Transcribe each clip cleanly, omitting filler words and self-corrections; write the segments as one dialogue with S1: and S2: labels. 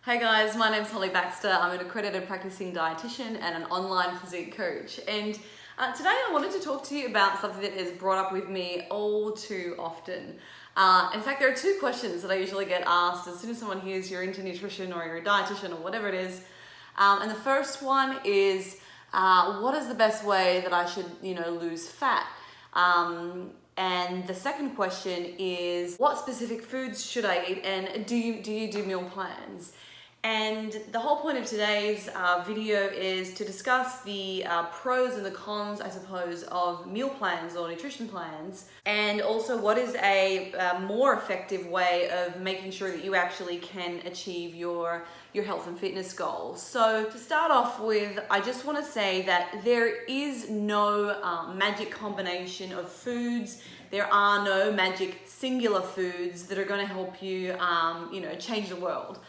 S1: Hey guys, my name's Baxter. I'm an accredited practicing dietitian and an online physique coach. And today I wanted to talk to you about something that is brought up with me all too often. In fact, there are two questions that I usually get asked as soon as someone hears you're into nutrition or you're a dietitian or whatever it is. And the first one is, what is the best way that I should, lose fat? And the second question is, what specific foods should I eat, and do you do meal plans? And the whole point of today's video is to discuss the pros and the cons, I suppose, of meal plans or nutrition plans, and also what is a more effective way of making sure that you actually can achieve your health and fitness goals. So to start off with, I just want to say that there is no magic combination of foods. There are no magic singular foods that are going to help you, change the world.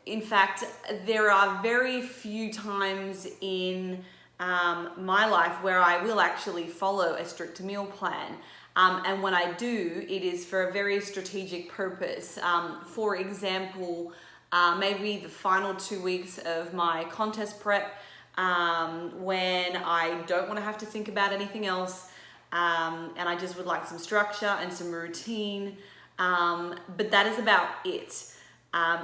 S1: In fact, there are very few times in my life where I will actually follow a strict meal plan. And when I do, it is for a very strategic purpose. For example, maybe the final 2 weeks of my contest prep, when I don't want to have to think about anything else, and I just would like some structure and some routine, but that is about it.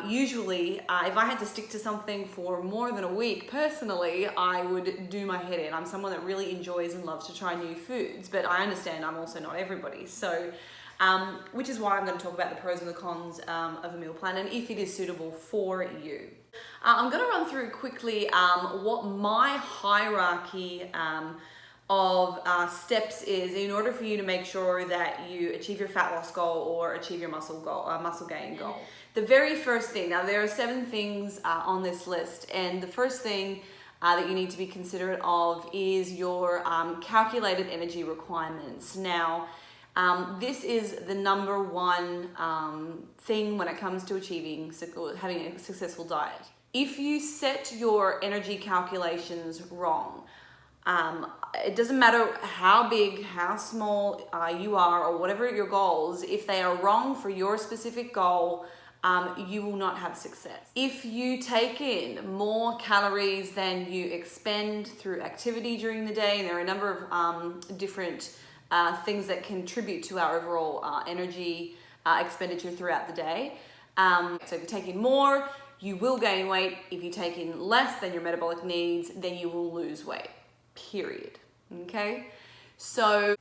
S1: Usually, if I had to stick to something for more than a week, personally, I would do my head in. I'm someone that really enjoys and loves to try new foods, but I understand I'm also not everybody. So, which is why I'm going to talk about the pros and the cons of a meal plan and if it is suitable for you. I'm going to run through quickly what my hierarchy of steps is in order for you to make sure that you achieve your fat loss goal or achieve your muscle gain goal. The very first thing, now there are 7 things on this list, and the first thing that you need to be considerate of is your calculated energy requirements. Now, this is the number one thing when it comes to having a successful diet. If you set your energy calculations wrong, it doesn't matter how big, how small you are, or whatever your goals, if they are wrong for your specific goal, you will not have success. If you take in more calories than you expend through activity during the day, and there are a number of different things that contribute to our overall energy expenditure throughout the day. So if you take in more, you will gain weight. If you take in less than your metabolic needs, then you will lose weight, period. Okay? So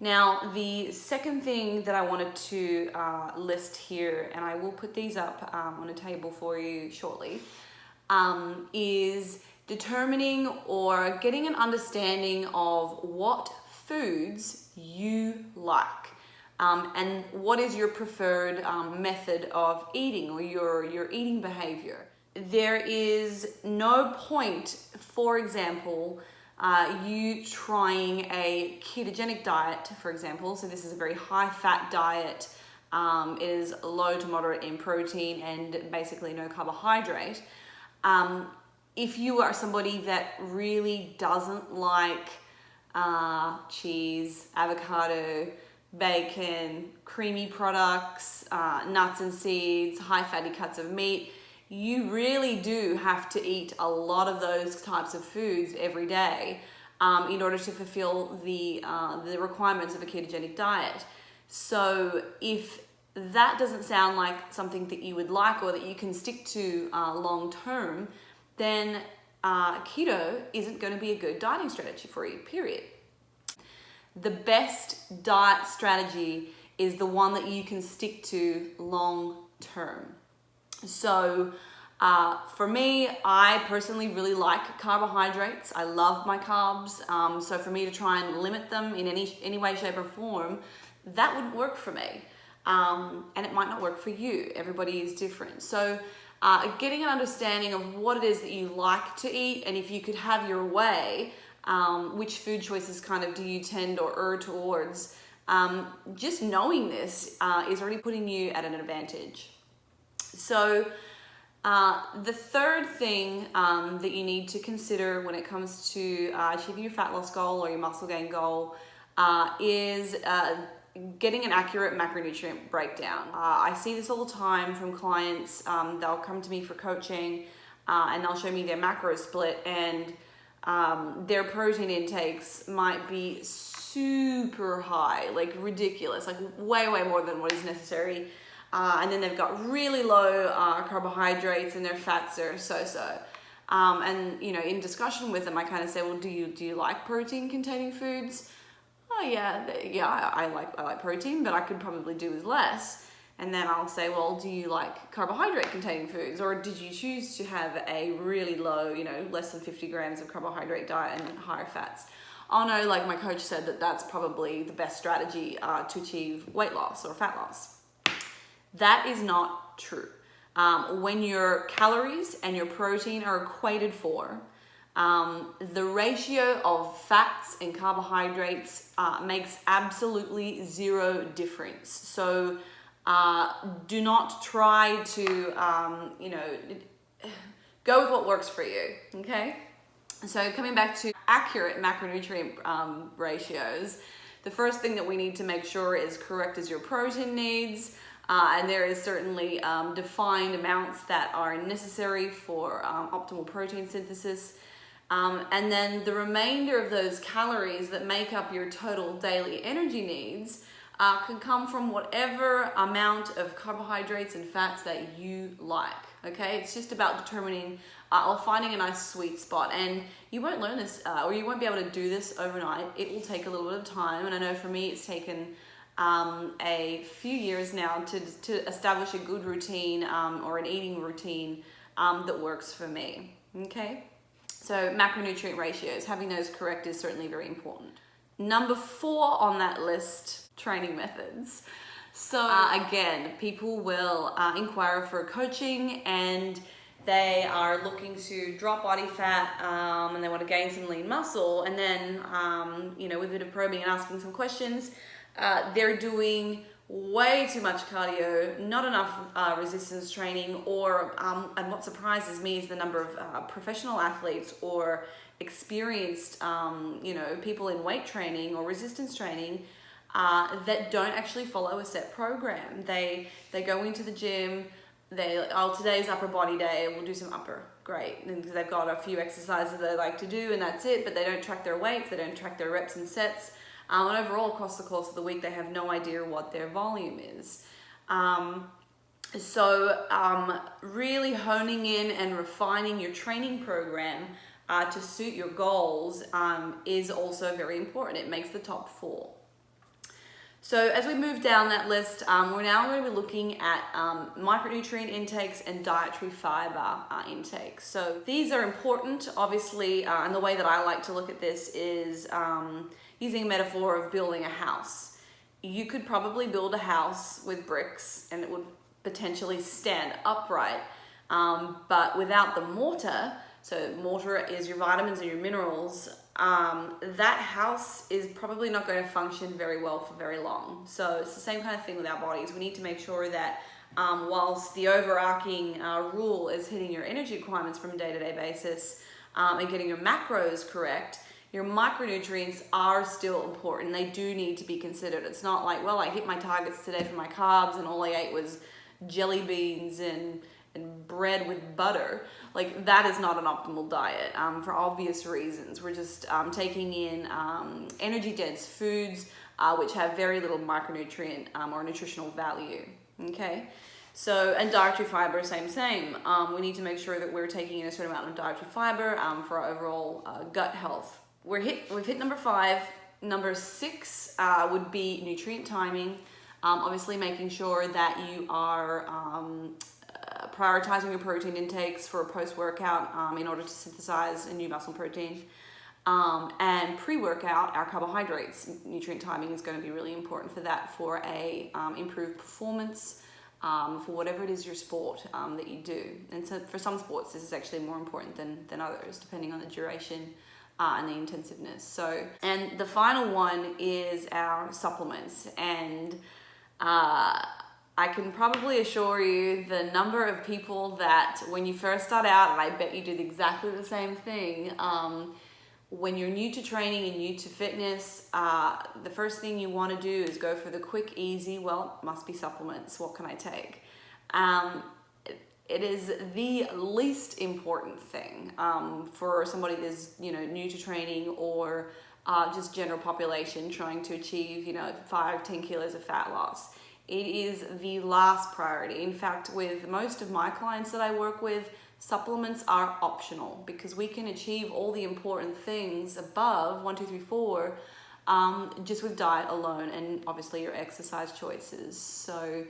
S1: now, the second thing that I wanted to list here, and I will put these up on a table for you shortly, is determining or getting an understanding of what foods you like and what is your preferred method of eating or your eating behavior. There is no point, for example, you trying a ketogenic diet, for example. So this is a very high fat diet. It is low to moderate in protein and basically no carbohydrate. If you are somebody that really doesn't like cheese, avocado, bacon, creamy products, nuts and seeds, high fatty cuts of meat, you really do have to eat a lot of those types of foods every day in order to fulfill the requirements of a ketogenic diet. So if that doesn't sound like something that you would like or that you can stick to long term, then keto isn't going to be a good dieting strategy for you, period. The best diet strategy is the one that you can stick to long term. So for me, I personally really like carbohydrates. I love my carbs. So for me to try and limit them in any way, shape or form, that wouldn't work for me. And it might not work for you. Everybody is different. So getting an understanding of what it is that you like to eat, and if you could have your way, which food choices kind of do you tend or err towards, just knowing this is already putting you at an advantage. So the third thing that you need to consider when it comes to achieving your fat loss goal or your muscle gain goal is getting an accurate macronutrient breakdown. I see this all the time from clients. They'll come to me for coaching and they'll show me their macro split, and their protein intakes might be super high, like ridiculous, like way more than what is necessary. And then they've got really low carbohydrates, and their fats are so-so. And you know, in discussion with them, I kind of say, well, do you like protein containing foods? Oh yeah, I like protein, but I could probably do with less. And then I'll say, well, do you like carbohydrate containing foods, or did you choose to have a really low, you know, less than 50 grams of carbohydrate diet and higher fats? Oh no, like my coach said that's probably the best strategy to achieve weight loss or fat loss. That is not true. When your calories and your protein are equated for, the ratio of fats and carbohydrates makes absolutely zero difference. So do not try to, you know, go with what works for you, okay? So coming back to accurate macronutrient ratios, the first thing that we need to make sure is correct is your protein needs. And there is certainly defined amounts that are necessary for optimal protein synthesis. And then the remainder of those calories that make up your total daily energy needs can come from whatever amount of carbohydrates and fats that you like, okay? It's just about determining or finding a nice sweet spot. And you won't learn this, or you won't be able to do this overnight. It will take a little bit of time, and I know for me it's taken a few years now to establish a good routine or an eating routine that works for me, okay? So macronutrient ratios, having those correct is certainly very important. Number 4 on that list, training methods. So again, people will inquire for coaching, and they are looking to drop body fat and they want to gain some lean muscle, and then you know, with a bit of probing and asking some questions, they're doing way too much cardio, not enough resistance training, or and what surprises me is the number of professional athletes or experienced you know, people in weight training or resistance training that don't actually follow a set program. They go into the gym, today's upper body day, we'll do some upper, great, and they've got a few exercises they like to do and that's it, but they don't track their weights, they don't track their reps and sets. And overall, across the course of the week, they have no idea what their volume is. So really honing in and refining your training program to suit your goals is also very important. It makes the top 4. So as we move down that list, we're now going to be looking at micronutrient intakes and dietary fiber intakes. So these are important, obviously, and the way that I like to look at this is using a metaphor of building a house. You could probably build a house with bricks and it would potentially stand upright, but without the mortar, so mortar is your vitamins and your minerals, that house is probably not going to function very well for very long. So it's the same kind of thing with our bodies. We need to make sure that whilst the overarching rule is hitting your energy requirements from a day-to-day basis and getting your macros correct, your micronutrients are still important. They do need to be considered. It's not like, well, I hit my targets today for my carbs and all I ate was jelly beans and bread with butter. Like, that is not an optimal diet for obvious reasons. We're just taking in energy dense foods which have very little micronutrient or nutritional value, okay? So, and dietary fiber, same. We need to make sure that we're taking in a certain amount of dietary fiber for our overall gut health. We've hit number 5. Number 6 would be nutrient timing. Obviously making sure that you are prioritizing your protein intakes for a post-workout in order to synthesize a new muscle protein. And pre-workout, our carbohydrates, nutrient timing is going to be really important for that, for a improved performance for whatever it is your sport that you do. And so for some sports, this is actually more important than others, depending on the duration and the intensiveness. So, and the final one is our supplements. And I can probably assure you the number of people that when you first start out, and I bet you did exactly the same thing, when you're new to training and new to fitness, the first thing you want to do is go for the quick, easy, well, it must be supplements. What can I take? It is the least important thing for somebody that's new to training, or just general population trying to achieve 5-10 kilos of fat loss. It is the last priority. In fact, with most of my clients that I work with, supplements are optional, because we can achieve all the important things above 1, 2, 3, 4 just with diet alone, and obviously your exercise choices. So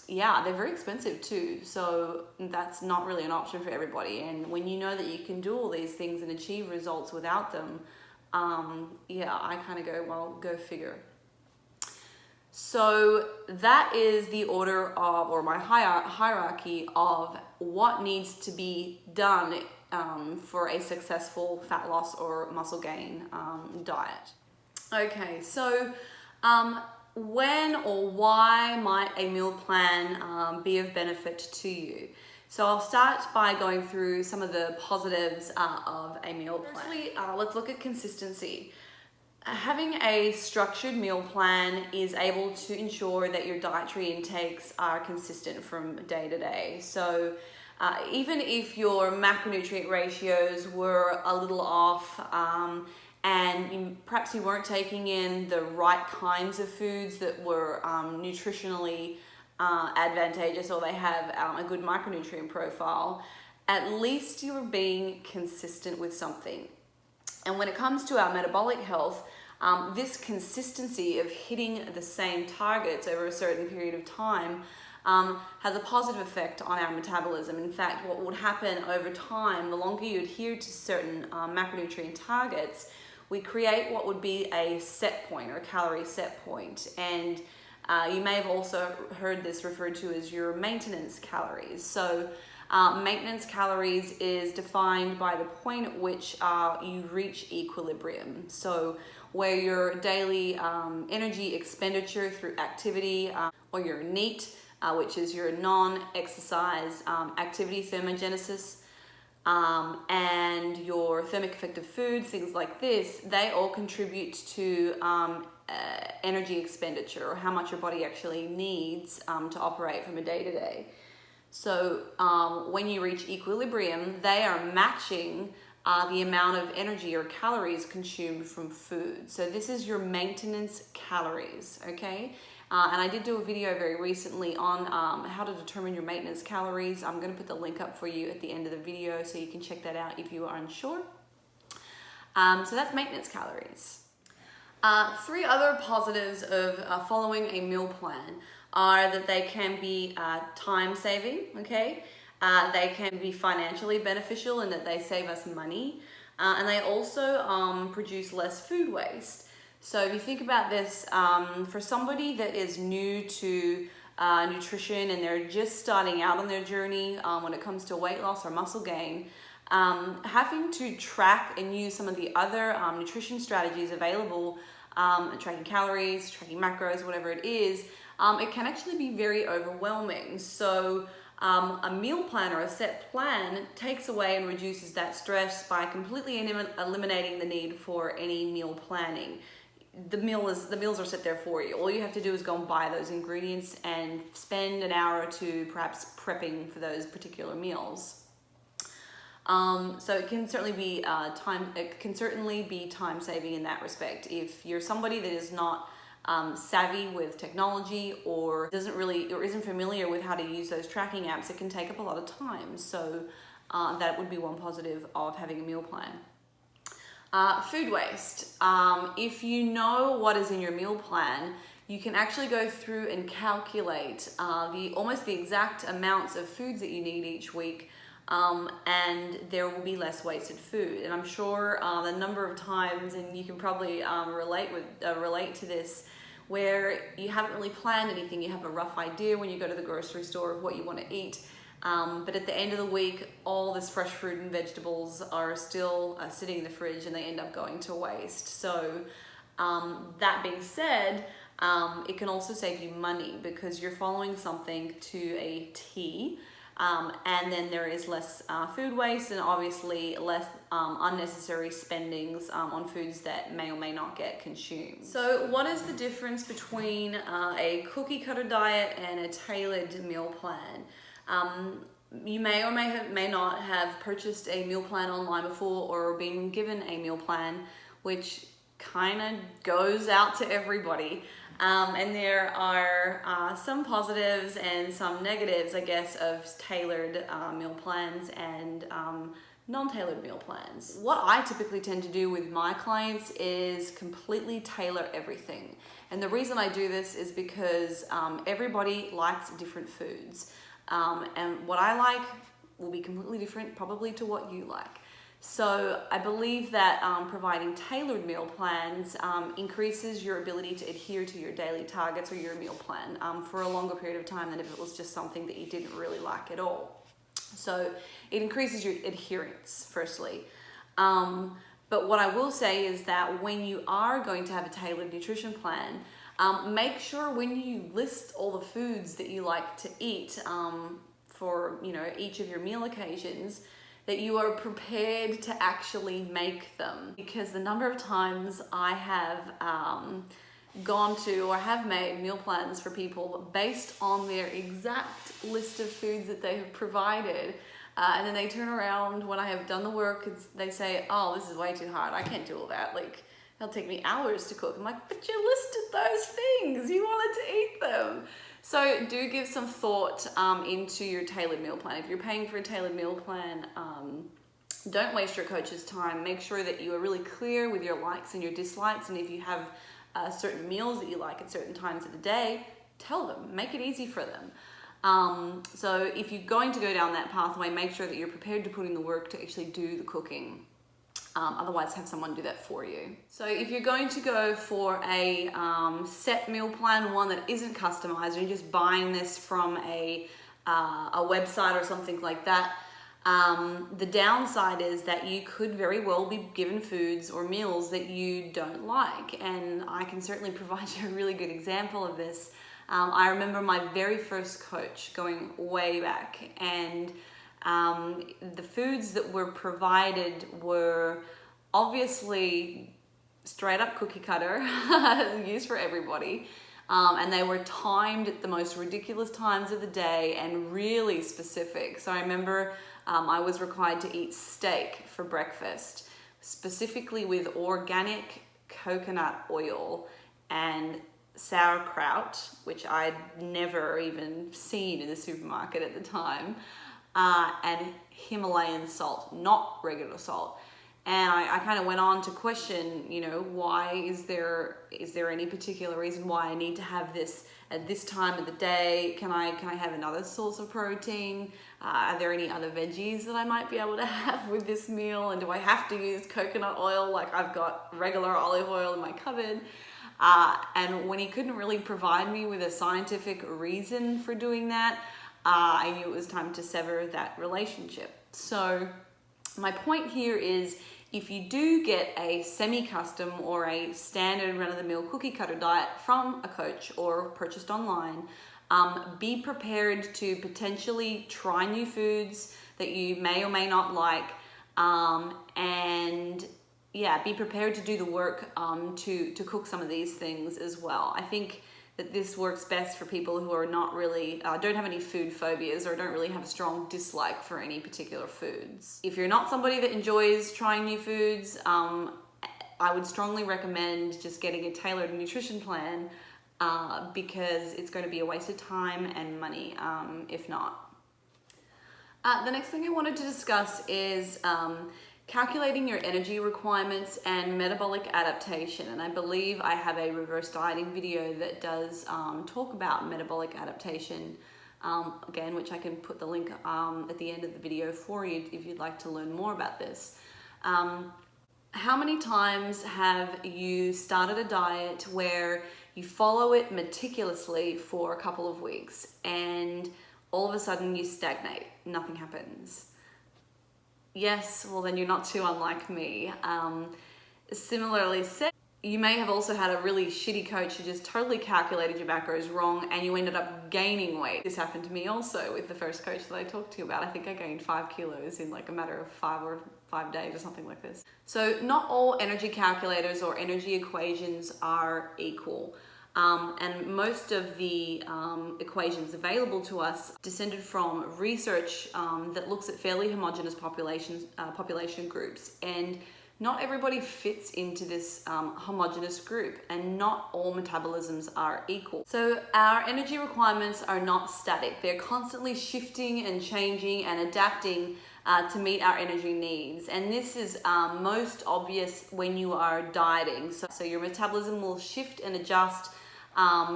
S1: yeah, they're very expensive too, so that's not really an option for everybody. And when you know that you can do all these things and achieve results without them, yeah, I kind of go, well, go figure. So that is the order of, or my hierarchy of what needs to be done for a successful fat loss or muscle gain diet. Okay, so when or why might a meal plan be of benefit to you? So I'll start by going through some of the positives of a meal plan. Firstly, let's look at consistency. Having a structured meal plan is able to ensure that your dietary intakes are consistent from day to day. So even if your macronutrient ratios were a little off, and perhaps you weren't taking in the right kinds of foods that were nutritionally advantageous, or they have a good micronutrient profile, at least you're being consistent with something. And when it comes to our metabolic health, this consistency of hitting the same targets over a certain period of time has a positive effect on our metabolism. In fact, what would happen over time, the longer you adhere to certain macronutrient targets, we create what would be a set point, or a calorie set point. And you may have also heard this referred to as your maintenance calories. So maintenance calories is defined by the point at which you reach equilibrium. So where your daily energy expenditure through activity, or your NEAT, which is your non-exercise activity thermogenesis, and your thermic effect of food, things like this, they all contribute to energy expenditure, or how much your body actually needs to operate from a day to day. So when you reach equilibrium, they are matching the amount of energy or calories consumed from food. So this is your maintenance calories, okay? And I did do a video very recently on how to determine your maintenance calories. I'm going to put the link up for you at the end of the video so you can check that out if you are unsure. So that's maintenance calories. 3 other positives of following a meal plan are that they can be time saving, okay? They can be financially beneficial in that they save us money, and they also produce less food waste. So if you think about this, for somebody that is new to nutrition and they're just starting out on their journey when it comes to weight loss or muscle gain, having to track and use some of the other nutrition strategies available, tracking calories, tracking macros, whatever it is, it can actually be very overwhelming. So a meal plan or a set plan takes away and reduces that stress by completely eliminating the need for any meal planning. The meals are set there for you. All you have to do is go and buy those ingredients and spend an hour or two perhaps prepping for those particular meals. So it can certainly be time saving in that respect. If you're somebody that is not savvy with technology, or isn't familiar with how to use those tracking apps, it can take up a lot of time. So that would be one positive of having a meal plan. Food waste. If you know what is in your meal plan, you can actually go through and calculate almost the exact amounts of foods that you need each week, and there will be less wasted food. And I'm sure the number of times, and you can probably relate to this, where you haven't really planned anything. You have a rough idea when you go to the grocery store of what you want to eat. But at the end of the week, all this fresh fruit and vegetables are still sitting in the fridge, and they end up going to waste. So that being said, it can also save you money, because you're following something to a T. And then there is less food waste and obviously less unnecessary spendings on foods that may or may not get consumed. So what is the difference between a cookie cutter diet and a tailored meal plan? You may or may not have purchased a meal plan online before or been given a meal plan, which kind of goes out to everybody. And there are some positives and some negatives, I guess, of tailored meal plans and non-tailored meal plans. What I typically tend to do with my clients is completely tailor everything. And the reason I do this is because everybody likes different foods. And what I like will be completely different probably to what you like. So I believe that providing tailored meal plans increases your ability to adhere to your daily targets or your meal plan for a longer period of time than if it was just something that you didn't really like at all. So it increases your adherence, firstly. But what I will say is that when you are going to have a tailored nutrition plan, make sure when you list all the foods that you like to eat for each of your meal occasions, that you are prepared to actually make them. Because the number of times I have gone to or have made meal plans for people based on their exact list of foods that they have provided, and then they turn around when I have done the work and they say, oh, this is way too hard, I can't do all that, like it'll take me hours to cook. I'm like, but you listed those things, you wanted to eat them. So do give some thought into your tailored meal plan. If you're paying for a tailored meal plan, don't waste your coach's time. Make sure that you are really clear with your likes and your dislikes. And if you have certain meals that you like at certain times of the day, tell them, make it easy for them. So if you're going to go down that pathway, make sure that you're prepared to put in the work to actually do the cooking. Otherwise, have someone do that for you. So if you're going to go for a set meal plan, one that isn't customized, and you're just buying this from a website or something like that, the downside is that you could very well be given foods or meals that you don't like. And I can certainly provide you a really good example of this. I remember my very first coach going way back, and the foods that were provided were obviously straight up cookie cutter, used for everybody. And they were timed at the most ridiculous times of the day and really specific. So I remember I was required to eat steak for breakfast, specifically with organic coconut oil and sauerkraut, which I'd never even seen in the supermarket at the time. And Himalayan salt, not regular salt. And I kind of went on to question, why is there any particular reason why I need to have this at this time of the day? Can I have another source of protein? Are there any other veggies that I might be able to have with this meal? And do I have to use coconut oil? Like I've got regular olive oil in my cupboard. And when he couldn't really provide me with a scientific reason for doing that, I knew it was time to sever that relationship. So my point here is, if you do get a semi-custom or a standard run-of-the-mill cookie cutter diet from a coach or purchased online, be prepared to potentially try new foods that you may or may not like, and yeah, be prepared to do the work to cook some of these things as well. I think that this works best for people who are not really, don't have any food phobias or don't really have a strong dislike for any particular foods. If you're not somebody that enjoys trying new foods, I would strongly recommend just getting a tailored nutrition plan because it's going to be a waste of time and money if not. The next thing I wanted to discuss is calculating your energy requirements and metabolic adaptation. And I believe I have a reverse dieting video that does talk about metabolic adaptation, again, which I can put the link at the end of the video for you if you'd like to learn more about this. How many times have you started a diet where you follow it meticulously for a couple of weeks and all of a sudden you stagnate, nothing happens? Yes, well then you're not too unlike me. Similarly, You may have also had a really shitty coach who just totally calculated your macros wrong and you ended up gaining weight. This happened to me also with the first coach that I talked to you about. I think I gained 5 kilos in like a matter of 5 days or something like this. So not all energy calculators or energy equations are equal. And most of the equations available to us descended from research that looks at fairly homogeneous population groups, and not everybody fits into this homogeneous group, and not all metabolisms are equal. So our energy requirements are not static. They're constantly shifting and changing and adapting to meet our energy needs. And this is most obvious when you are dieting. So your metabolism will shift and adjust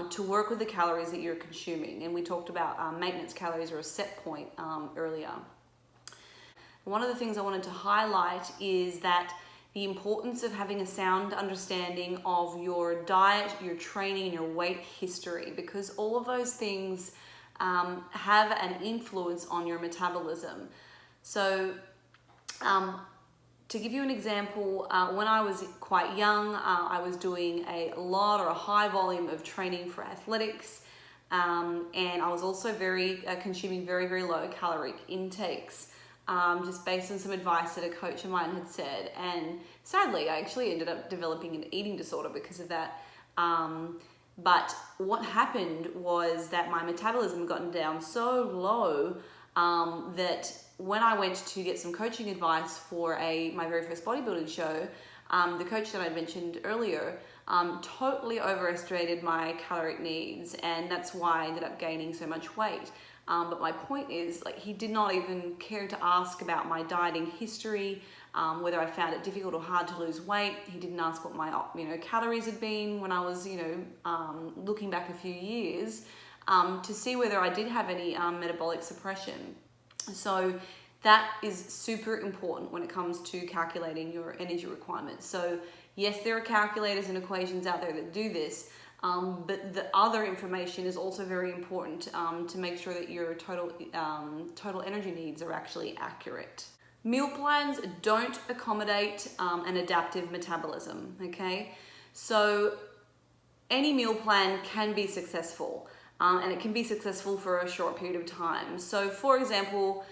S1: to work with the calories that you're consuming. And we talked about maintenance calories or a set point earlier. One of the things I wanted to highlight is that the importance of having a sound understanding of your diet, your training, and your weight history, because all of those things have an influence on your metabolism. So to give you an example, when I was quite young, I was doing a lot or a high volume of training for athletics, and I was also consuming very low caloric intakes, just based on some advice that a coach of mine had said. And sadly, I actually ended up developing an eating disorder because of that. But what happened was that my metabolism had gotten down so low that when I went to get some coaching advice for my very first bodybuilding show, the coach that I mentioned earlier totally overestimated my caloric needs, and that's why I ended up gaining so much weight. But my point is, like, he did not even care to ask about my dieting history, whether I found it difficult or hard to lose weight. He didn't ask what my calories had been when I was looking back a few years to see whether I did have any metabolic suppression. So that is super important when it comes to calculating your energy requirements. So yes, there are calculators and equations out there that do this, but the other information is also very important to make sure that your total energy needs are actually accurate. Meal plans don't accommodate an adaptive metabolism, okay? So any meal plan can be successful. And it can be successful for a short period of time. So for example,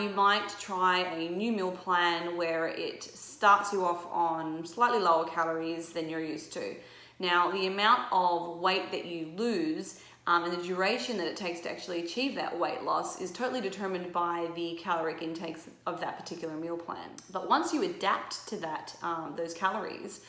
S1: you might try a new meal plan where it starts you off on slightly lower calories than you're used to. Now, the amount of weight that you lose and the duration that it takes to actually achieve that weight loss is totally determined by the caloric intakes of that particular meal plan. But once you adapt to that, those calories,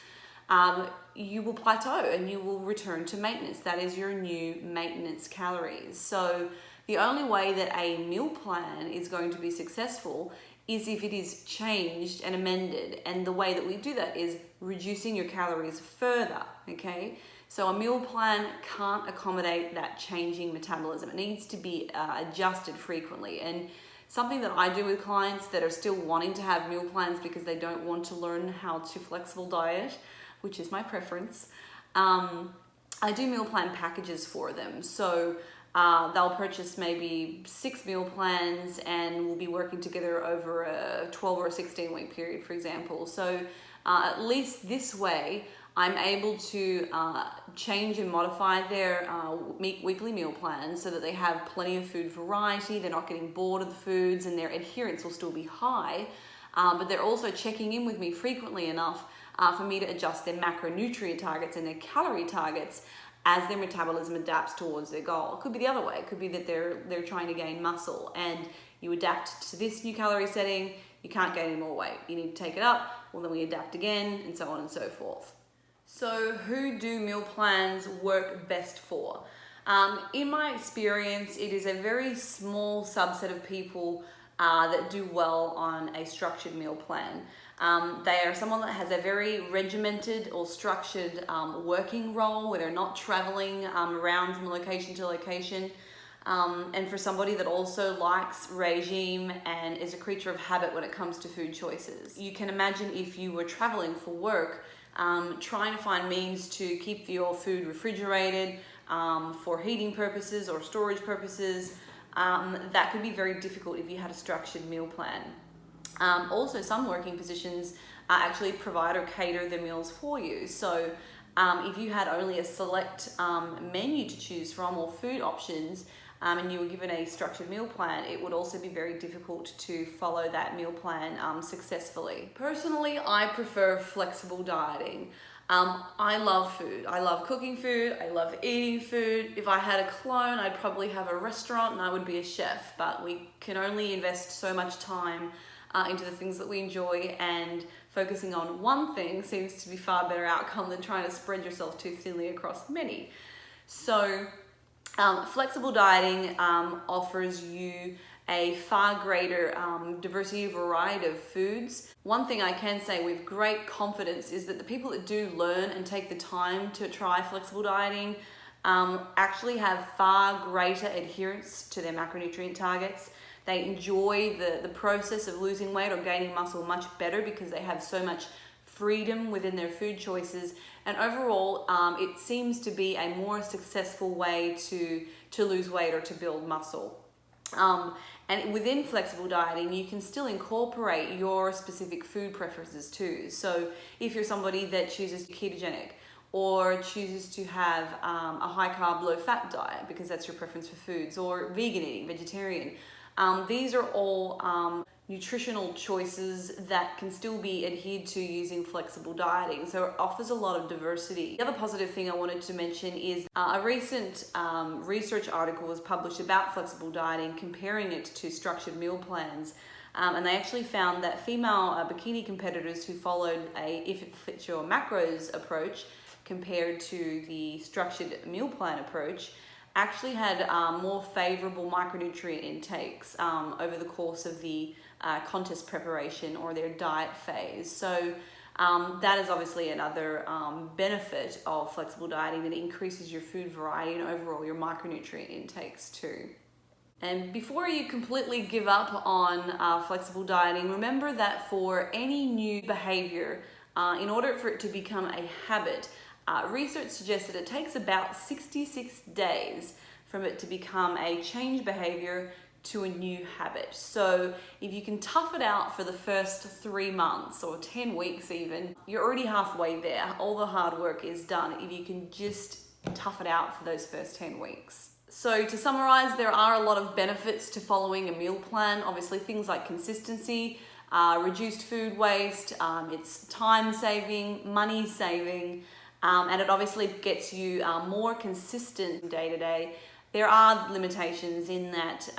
S1: you will plateau and you will return to maintenance. That is your new maintenance calories. So the only way that a meal plan is going to be successful is if it is changed and amended. And the way that we do that is reducing your calories further, okay? So a meal plan can't accommodate that changing metabolism. It needs to be adjusted frequently. And something that I do with clients that are still wanting to have meal plans because they don't want to learn how to flexible diet, which is my preference, I do meal plan packages for them. So they'll purchase maybe 6 meal plans and we'll be working together over a 12 or a 16 week period, for example. So at least this way, I'm able to change and modify their weekly meal plans so that they have plenty of food variety, they're not getting bored of the foods, and their adherence will still be high. But they're also checking in with me frequently enough for me to adjust their macronutrient targets and their calorie targets as their metabolism adapts towards their goal. It could be the other way. It could be that they're trying to gain muscle and you adapt to this new calorie setting, you can't gain any more weight. You need to take it up, well then we adapt again, and so on and so forth. So who do meal plans work best for? In my experience, it is a very small subset of people that do well on a structured meal plan. They are someone that has a very regimented or structured working role where they're not traveling around from location to location. And for somebody that also likes regime and is a creature of habit when it comes to food choices. You can imagine if you were traveling for work, trying to find means to keep your food refrigerated for heating purposes or storage purposes, that could be very difficult if you had a structured meal plan. Also, some working positions actually provide or cater the meals for you. So if you had only a select menu to choose from or food options, and you were given a structured meal plan, it would also be very difficult to follow that meal plan successfully. Personally, I prefer flexible dieting. I love food. I love cooking food. I love eating food. If I had a clone, I'd probably have a restaurant and I would be a chef, but we can only invest so much time into the things that we enjoy, and focusing on one thing seems to be far better outcome than trying to spread yourself too thinly across many. So flexible dieting offers you a far greater diversity and variety of foods. One thing I can say with great confidence is that the people that do learn and take the time to try flexible dieting actually have far greater adherence to their macronutrient targets. They enjoy the process of losing weight or gaining muscle much better because they have so much freedom within their food choices, and overall it seems to be a more successful way to lose weight or to build muscle. And within flexible dieting, you can still incorporate your specific food preferences too. So if you're somebody that chooses ketogenic or chooses to have a high carb, low fat diet because that's your preference for foods, or vegan eating, vegetarian, these are all nutritional choices that can still be adhered to using flexible dieting. So it offers a lot of diversity. The other positive thing I wanted to mention is a recent research article was published about flexible dieting, comparing it to structured meal plans. And they actually found that female bikini competitors who followed a if it fits your macros approach compared to the structured meal plan approach actually had more favorable micronutrient intakes over the course of the contest preparation or their diet phase. So that is obviously another benefit of flexible dieting, that it increases your food variety and overall your micronutrient intakes too. And before you completely give up on flexible dieting, remember that for any new behavior, in order for it to become a habit, research suggests that it takes about 66 days from it to become a change behavior to a new habit. So if you can tough it out for the first 3 months or 10 weeks even, you're already halfway there. All the hard work is done if you can just tough it out for those first 10 weeks. So to summarize, there are a lot of benefits to following a meal plan. Obviously things like consistency, reduced food waste, it's time saving, money saving, and it obviously gets you more consistent day to day. There are limitations in that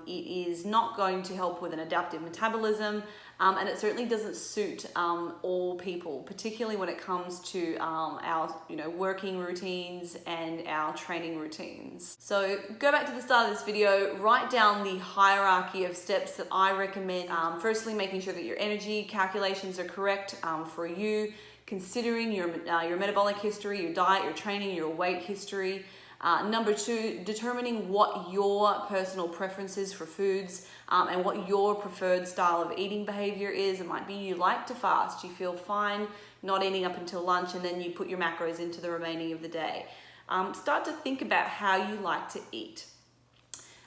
S1: it is not going to help with an adaptive metabolism, and it certainly doesn't suit all people, particularly when it comes to our working routines and our training routines. So go back to the start of this video, write down the hierarchy of steps that I recommend. Firstly, making sure that your energy calculations are correct for you, considering your metabolic history, your diet, your training, your weight history. Number 2, determining what your personal preferences for foods and what your preferred style of eating behavior is. It might be you like to fast, you feel fine not eating up until lunch, and then you put your macros into the remaining of the day. Start to think about how you like to eat.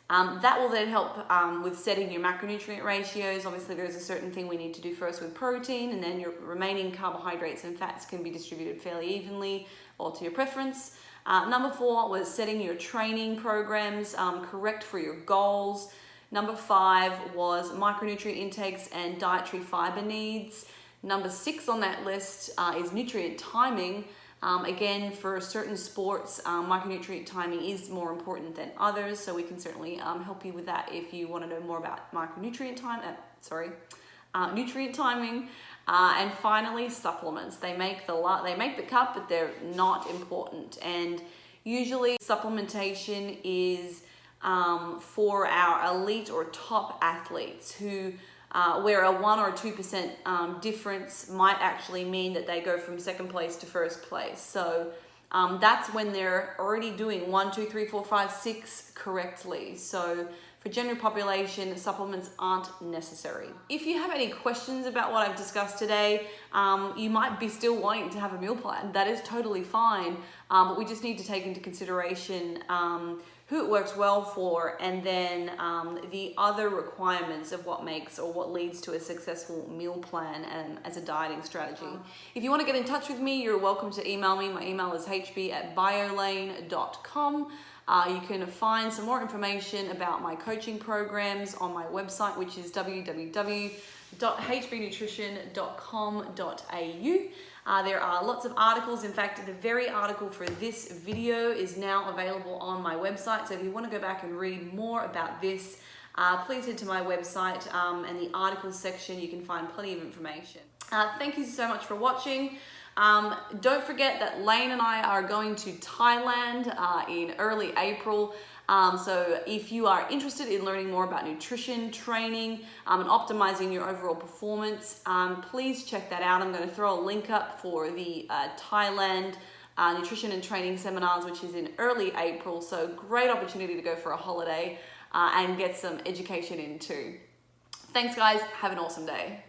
S1: That will then help with setting your macronutrient ratios. Obviously there's a certain thing we need to do first with protein, and then your remaining carbohydrates and fats can be distributed fairly evenly or to your preference. Number 4 was setting your training programs correct for your goals. Number 5 was micronutrient intakes and dietary fiber needs. Number 6 on that list is nutrient timing. Again, for certain sports, micronutrient timing is more important than others, so we can certainly help you with that if you want to know more about nutrient timing. And finally, supplements. They make the cut, but they're not important. And usually supplementation is for our elite or top athletes who where a 1 or 2% difference might actually mean that they go from second place to first place. So that's when they're already doing 1, 2, 3, 4, 5, 6 correctly. So for general population, supplements aren't necessary. If you have any questions about what I've discussed today, you might be still wanting to have a meal plan. That is totally fine, but we just need to take into consideration who it works well for, and then the other requirements of what makes or what leads to a successful meal plan as a dieting strategy. If you want to get in touch with me, you're welcome to email me. My email is hb@biolane.com. You can find some more information about my coaching programs on my website, which is www.hbnutrition.com.au. There are lots of articles. In fact, the very article for this video is now available on my website. So if you want to go back and read more about this, please head to my website and the articles section. You can find plenty of information. Thank you so much for watching. Don't forget that Lane and I are going to Thailand in early April. So if you are interested in learning more about nutrition, training, and optimizing your overall performance, please check that out. I'm going to throw a link up for the Thailand nutrition and training seminars, which is in early April. So great opportunity to go for a holiday and get some education in too. Thanks guys, have an awesome day.